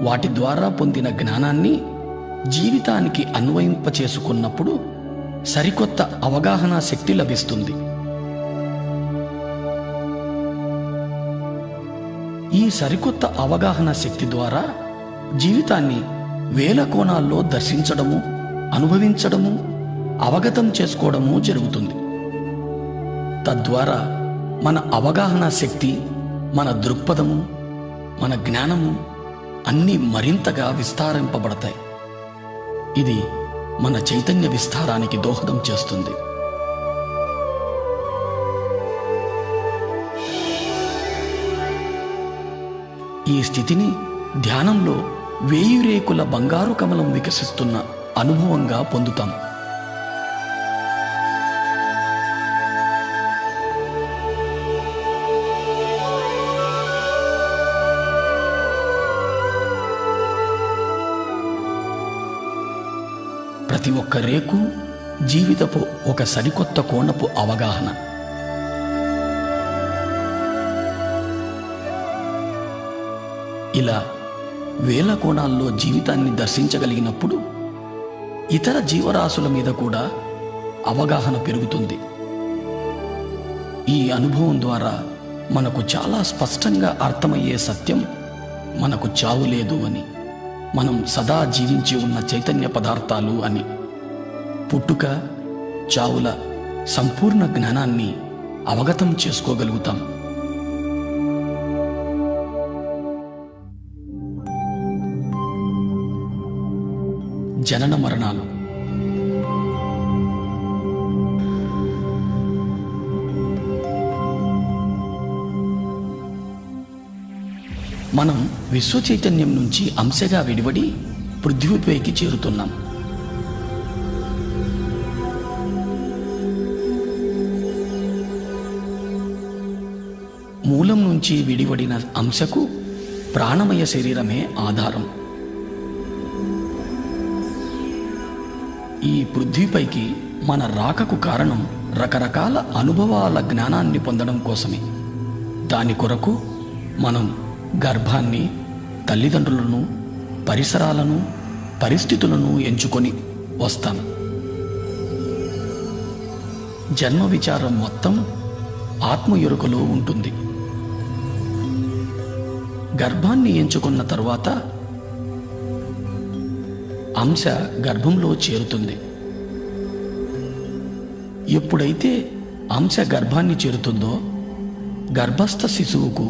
వాటి ద్వారా పొందిన జ్ఞానాన్ని జీవితానికి అన్వయింపచేసుకున్నప్పుడు సరికొత్త అవగాహన శక్తి లభిస్తుంది. ఈ సరికొత్త అవగాహన శక్తి ద్వారా జీవితాన్ని వేల కోణాల్లో దర్శించడము, అనుభవించడము, అవగతం చేసుకోవడము జరుగుతుంది. తద్వారా మన అవగాహన శక్తి, మన దృక్పథము, మన జ్ఞానము అన్నీ మరింతగా విస్తారింపబడతాయి. ఇది మన చైతన్య విస్తారానికి దోహదం చేస్తుంది. ఈ స్థితిని ధ్యానంలో 1000 రేకుల బంగారు కమలం వికసిస్తున్న అనుభవంగా పొందుతాం. ప్రతి ఒక్క రేకు జీవితపు ఒక సరికొత్త కోణపు అవగాహన. ఇలా వేల కోణాల్లో జీవితాన్ని దర్శించగలిగినప్పుడు ఇతర జీవరాశుల మీద కూడా అవగాహన పెరుగుతుంది. ఈ అనుభవం ద్వారా మనకు చాలా స్పష్టంగా అర్థమయ్యే సత్యం మనకు చావు లేదు అని, మనం సదా జీవించి ఉన్న చైతన్య పదార్థాలు అని. పుట్టుక, చావుల సంపూర్ణ జ్ఞానాన్ని అవగతం చేసుకోగలుగుతాం. జనన మరణాలు. మనం విశ్వ చైతన్యం నుంచి అంశగా విడివడి పృథ్వీపైకి చేరుతున్నాం. నుంచి విడివడిన అంశకు ప్రాణమయ శరీరమే ఆధారం. ఈ పృథ్వీపైకి మన రాకకు కారణం రకరకాల అనుభవాల జ్ఞానాన్ని పొందడం కోసమే. దాని కొరకు మనం గర్భాన్ని, తల్లిదండ్రులను, పరిసరాలను, పరిస్థితులను ఎంచుకొని వస్తాం. జన్మ విచారం మొత్తం ఆత్మ ఎరుకలో ఉంటుంది. గర్భాన్ని ఎంచుకున్న తరువాత అంశ గర్భంలో చేరుతుంది. ఎప్పుడైతే అంశ గర్భాన్ని చేరుతుందో గర్భస్థ శిశువుకు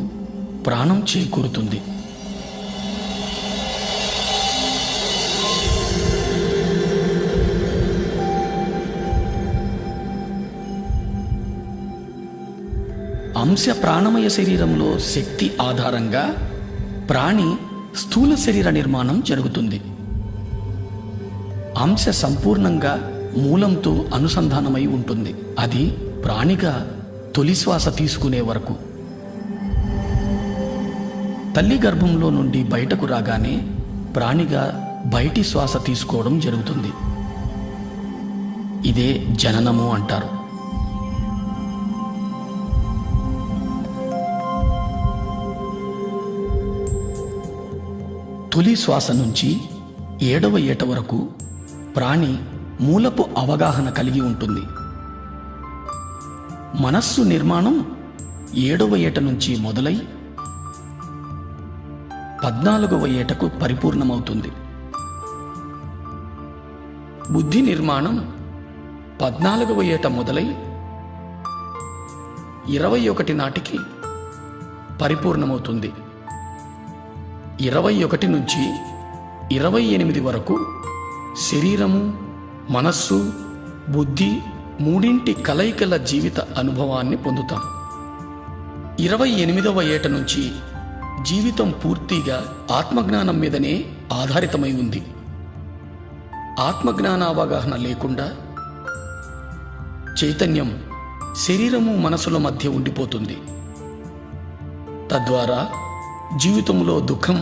ప్రాణం చేకూరుతుంది. అంశ ప్రాణమయ శరీరంలో శక్తి ఆధారంగా ప్రాణి స్థూల శరీర నిర్మాణం జరుగుతుంది. అంశ సంపూర్ణంగా మూలంతో అనుసంధానమై ఉంటుంది. అది ప్రాణిగా తొలి శ్వాస తీసుకునే వరకు. తల్లి గర్భంలో నుండి బయటకు రాగానే ప్రాణిగా బయటి శ్వాస తీసుకోవడం జరుగుతుంది. ఇదే జననము అంటారు. తొలి శ్వాస నుంచి 7వ ఏట వరకు ప్రాణి మూలపు అవగాహన కలిగి ఉంటుంది. మనస్సు నిర్మాణం 7వ ఏట నుంచి మొదలై 14వ ఏటకు పరిపూర్ణమవుతుంది. బుద్ధి నిర్మాణం 14వ ఏట మొదలై 21 నాటికి పరిపూర్ణమవుతుంది. 21 నుంచి 28 వరకు శరీరము, మనస్సు, బుద్ధి మూడింటి కలయికల జీవిత అనుభవాన్ని పొందుతాం. 28వ ఏట నుంచి జీవితం పూర్తిగా ఆత్మజ్ఞానం మీదనే ఆధారితమై ఉంది. ఆత్మజ్ఞానావగాహన లేకుండా చైతన్యం శరీరము, మనసుల మధ్య ఉండిపోతుంది. తద్వారా జీవితంలో దుఃఖం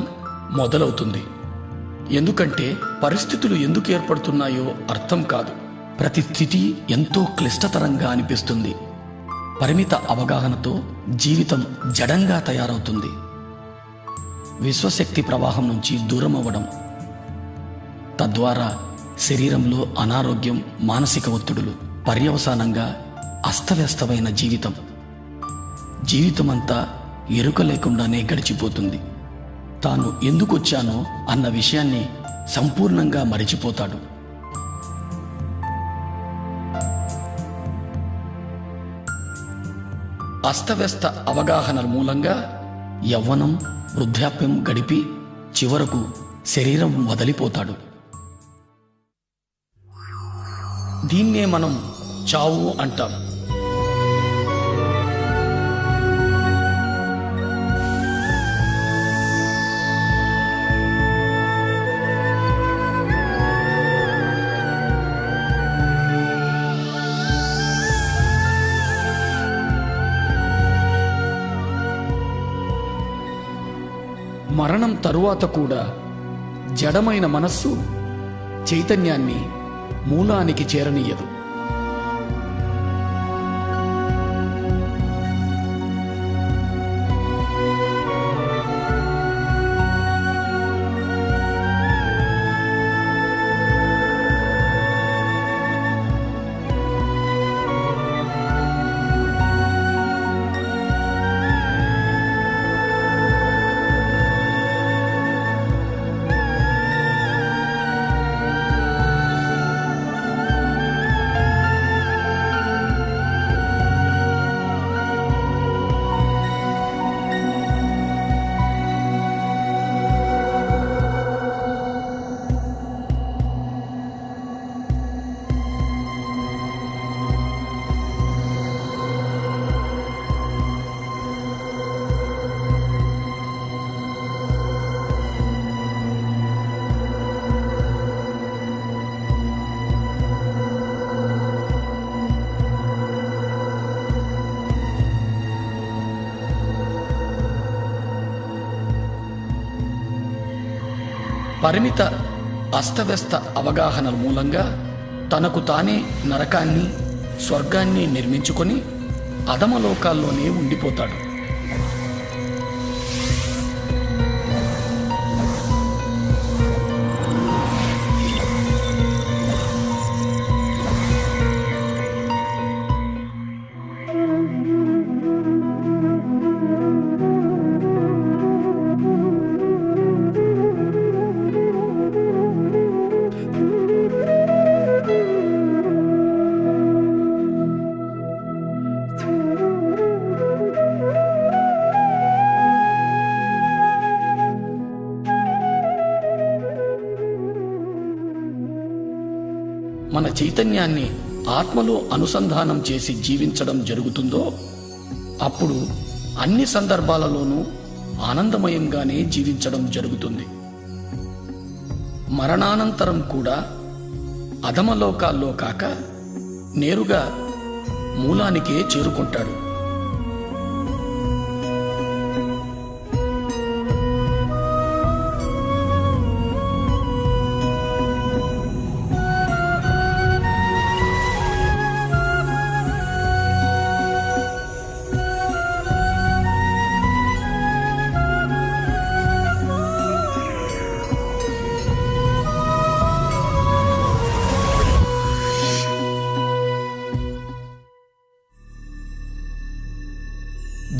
మొదలవుతుంది. ఎందుకంటే పరిస్థితులు ఎందుకు ఏర్పడుతున్నాయో అర్థం కాదు. ప్రతి స్థితి ఎంతో క్లిష్టతరంగా అనిపిస్తుంది. పరిమిత అవగాహనతో జీవితం జడంగా తయారవుతుంది. విశ్వశక్తి ప్రవాహం నుంచి దూరం అవ్వడం, తద్వారా శరీరంలో అనారోగ్యం, మానసిక ఒత్తిడులు, పర్యవసానంగా అస్తవ్యస్తమైన జీవితమంతా ఎరుక లేకుండానే గడిచిపోతుంది. తాను ఎందుకొచ్చానో అన్న విషయాన్ని సంపూర్ణంగా మరిచిపోతాడు. అస్తవ్యస్త అవగాహన మూలంగా యవ్వనం, వృద్ధాప్యం గడిపి చివరకు శరీరం వదిలిపోతాడు. దీన్నే మనం చావు అంటాం. మరణం తరువాత కూడా జడమైన మనస్సు చైతన్యాన్ని మూలానికి చేరనీయదు. పరిమిత అస్తవ్యస్త అవగాహనల మూలంగా తనకు తానే నరకాన్ని స్వర్గాన్ని నిర్మించుకొని అధమలోకాల్లోనే ఉండిపోతాడు. మన చైతన్యాన్ని ఆత్మలో అనుసంధానం చేసి జీవించడం జరుగుతుందో అప్పుడు అన్ని సందర్భాలలోనూ ఆనందమయంగానే జీవించడం జరుగుతుంది. మరణానంతరం కూడా అధమలోకాల్లో కాక నేరుగా మూలానికే చేరుకుంటాడు.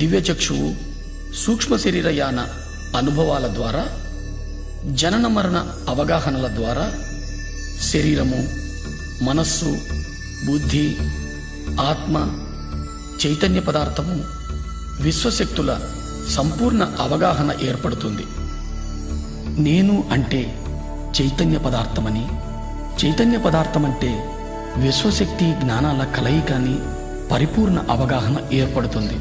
దివ్యచక్షువు సూక్ష్మ శరీరయాన అనుభవాల ద్వారా, జనన మరణ అవగాహనల ద్వారా శరీరము, మనస్సు, బుద్ధి, ఆత్మ, చైతన్య పదార్థము, విశ్వశక్తుల సంపూర్ణ అవగాహన ఏర్పడుతుంది. నేను అంటే చైతన్య పదార్థమని, చైతన్య పదార్థమంటే విశ్వశక్తి జ్ఞానాల కలయికని పరిపూర్ణ అవగాహన ఏర్పడుతుంది.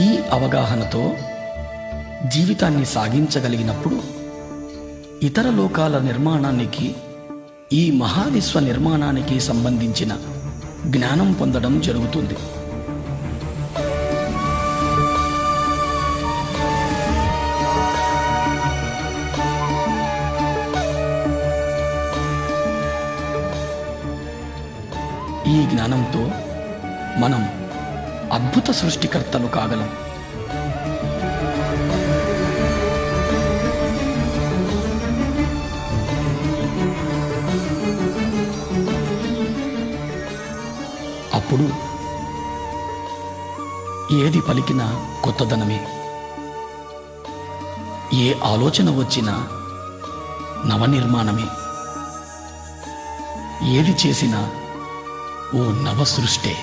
ఈ అవగాహనతో జీవితాన్ని సాగించగలిగినప్పుడు ఇతర లోకాల నిర్మాణానికి, ఈ మహావిశ్వ నిర్మాణానికి సంబంధించిన జ్ఞానం పొందడం జరుగుతుంది. ఈ జ్ఞానంతో మనం అద్భుత సృష్టికర్తలు కాగలం. అప్పుడు ఏది పలికినా కొత్తదనమే, ఏ ఆలోచన వచ్చినా నవనిర్మాణమే, ఏది చేసినా ఓ నవ సృష్టే.